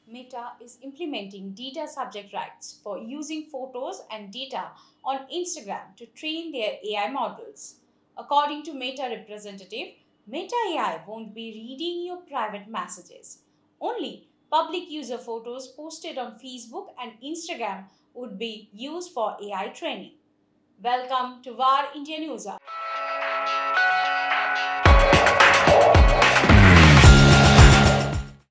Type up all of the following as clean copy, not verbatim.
Meta is implementing data subject rights for using photos and data on Instagram to train their AI models. According to Meta representative, Meta AI won't be reading your private messages. Only public user photos posted on Facebook and Instagram would be used for AI training. Welcome to VAR India News.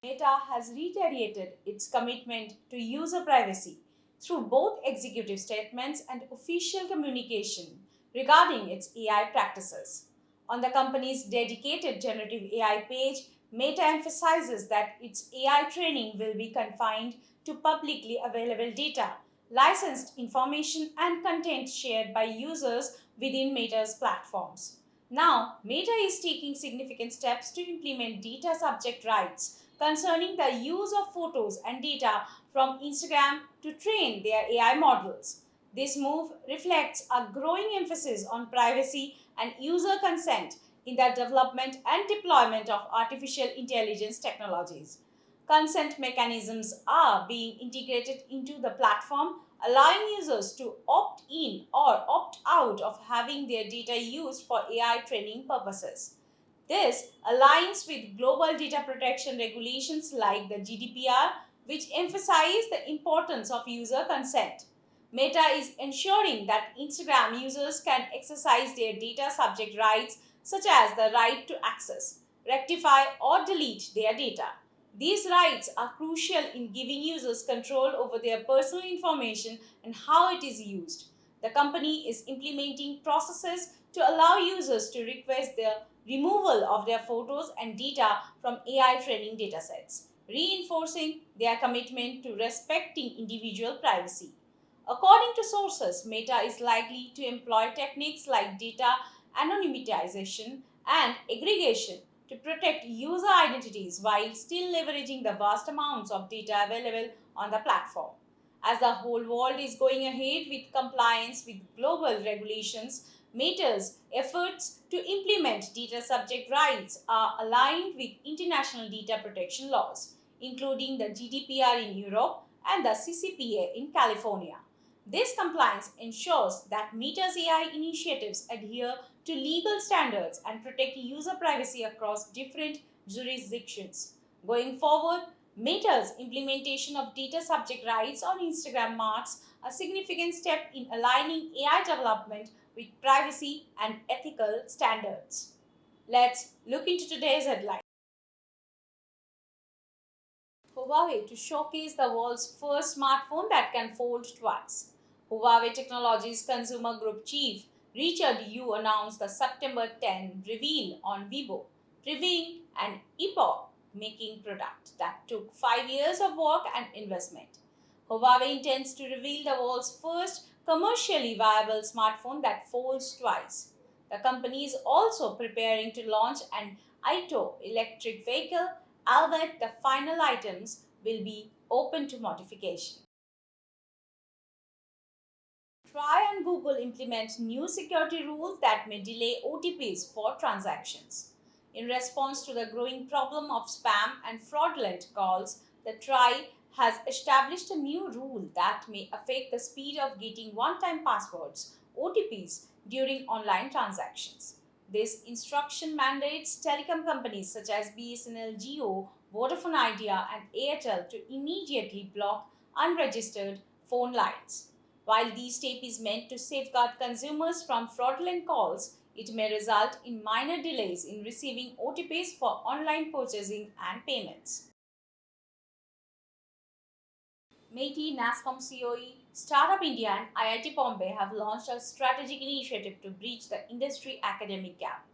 Meta has reiterated its commitment to user privacy through both executive statements and official communication regarding its AI practices. On the company's dedicated generative AI page, Meta emphasizes that its AI training will be confined to publicly available data, licensed information, and content shared by users within Meta's platforms. Now, Meta is taking significant steps to implement data subject rights concerning the use of photos and data from Instagram to train their AI models. This move reflects a growing emphasis on privacy and user consent in the development and deployment of artificial intelligence technologies. Consent mechanisms are being integrated into the platform, allowing users to opt in or opt out of having their data used for AI training purposes. This aligns with global data protection regulations like the GDPR, which emphasize the importance of user consent. Meta is ensuring that Instagram users can exercise their data subject rights, such as the right to access, rectify, or delete their data. These rights are crucial in giving users control over their personal information and how it is used. The company is implementing processes to allow users to request the removal of their photos and data from AI training datasets, reinforcing their commitment to respecting individual privacy. According to sources, Meta is likely to employ techniques like data anonymization and aggregation to protect user identities while still leveraging the vast amounts of data available on the platform. As the whole world is going ahead with compliance with global regulations, Meta's efforts to implement data subject rights are aligned with international data protection laws, including the GDPR in Europe and the CCPA in California. This compliance ensures that Meta's AI initiatives adhere to legal standards and protect user privacy across different jurisdictions. Going forward, Meta's implementation of data subject rights on Instagram marks a significant step in aligning AI development with privacy and ethical standards. Let's look into today's headline. Huawei to showcase the world's first smartphone that can fold twice. Huawei Technologies Consumer Group Chief Richard Yu announced the September 10 reveal on Weibo, previewing an epoch-making product that took 5 years of work and investment. Huawei intends to reveal the world's first commercially viable smartphone that folds twice. The company is also preparing to launch an Ito electric vehicle, albeit the final items will be open to modification. Try and Google implement new security rules that may delay OTPs for transactions. In response to the growing problem of spam and fraudulent calls, the Try has established a new rule that may affect the speed of getting one-time passwords (OTPs) during online transactions. This instruction mandates telecom companies such as BSNL, Jio, Vodafone Idea, and Airtel to immediately block unregistered phone lines. While this step is meant to safeguard consumers from fraudulent calls, it may result in minor delays in receiving OTPs for online purchasing and payments. MeitY, NASSCOM COE, Startup India, and IIT Bombay have launched a strategic initiative to bridge the industry academic gap.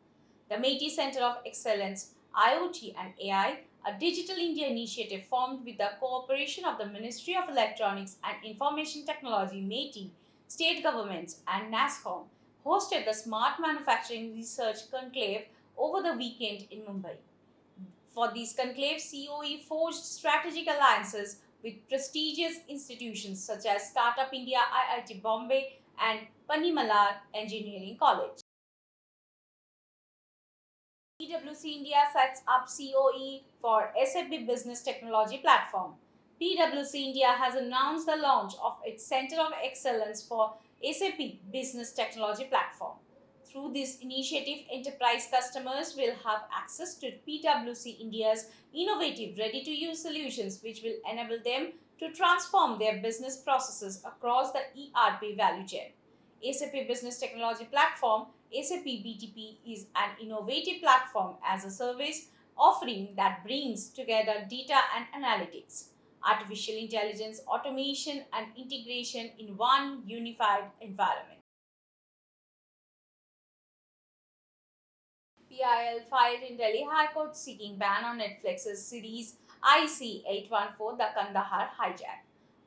The MeitY Center of Excellence, IoT and AI, a Digital India initiative formed with the cooperation of the Ministry of Electronics and Information Technology, MeitY, state governments, and NASSCOM, hosted the Smart Manufacturing Research Conclave over the weekend in Mumbai. For these conclaves, COE forged strategic alliances with prestigious institutions such as Startup India, IIT Bombay, and Panimalar Engineering College. PwC India sets up COE for SAP Business Technology Platform. PwC India has announced the launch of its Center of Excellence for SAP Business Technology Platform. Through this initiative, enterprise customers will have access to PwC India's innovative, ready to use solutions, which will enable them to transform their business processes across the ERP value chain. SAP Business Technology Platform, SAP BTP, is an innovative platform as a service offering that brings together data and analytics, artificial intelligence, automation, and integration in one unified environment. PIL filed in Delhi High Court seeking ban on Netflix's series IC-814 The Kandahar Hijack.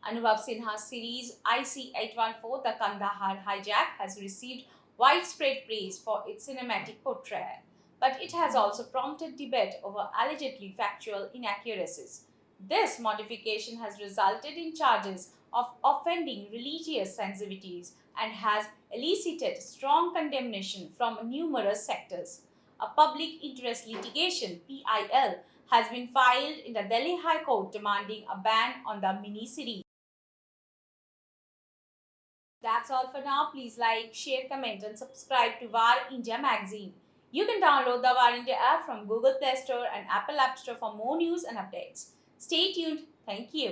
Anubhav Sinha's series IC-814 The Kandahar Hijack has received widespread praise for its cinematic portrayal, but it has also prompted debate over allegedly factual inaccuracies. This modification has resulted in charges of offending religious sensitivities and has elicited strong condemnation from numerous sectors. A public interest litigation (PIL) has been filed in the Delhi High Court demanding a ban on the mini-series. That's all for now. Please like, share, comment, and subscribe to VAR India magazine. You can download the VAR India app from Google Play Store and Apple App Store for more news and updates. Stay tuned. Thank you.